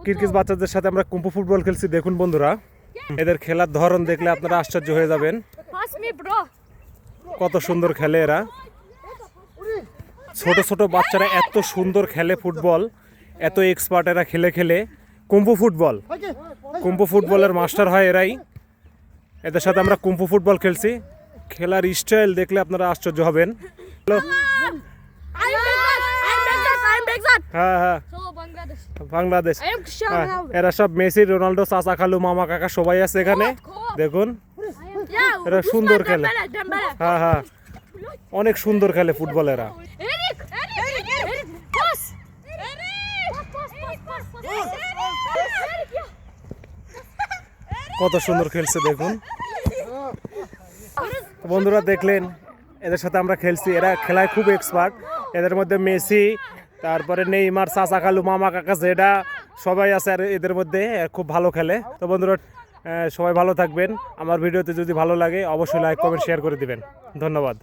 Kyrgyz বাচ্চাদের সাথে আমরা কুম্ফু ফুটবল খেলছি, দেখুন বন্ধুরা। এদের খেলার ধরন দেখলে আপনারা আশ্চর্য হয়ে যাবেন, কত সুন্দর খেলে এরা। ছোট ছোট বাচ্চারা এত সুন্দর খেলে ফুটবল, এত এক্সপার্ট এরা খেলে খেলে। কুম্ফু ফুটবলের মাস্টার হয় এরাই। এদের সাথে আমরা কুম্ফু ফুটবল খেলছি, খেলার স্টাইল দেখলে আপনারা আশ্চর্য হবেন। হ্যাঁ হ্যাঁ, বাংলাদেশ। এরা সব মেসি, রোনাল্ডো, চাচা, খালু, মামা, কাকা সবাই আছে এখানে, দেখুন। এরা সুন্দর খেলে, হ্যাঁ হ্যাঁ, অনেক সুন্দর খেলে ফুটবল এরা। কত সুন্দর খেলছে দেখুন বন্ধুরা, দেখলেন এদের সাথে আমরা খেলছি। এরা খেলায় খুব এক্সপার্ট। এদের মধ্যে মেসি, তারপরে নেইমার, চাচা, খালু, মামা, কাকা, জেডা সবাই আছে আর এদের মধ্যে খুব ভালো খেলে। তো বন্ধুরা, সবাই ভালো থাকবেন। আমার ভিডিওতে যদি ভালো লাগে অবশ্যই লাইক, কমেন্ট, শেয়ার করে দিবেন। ধন্যবাদ।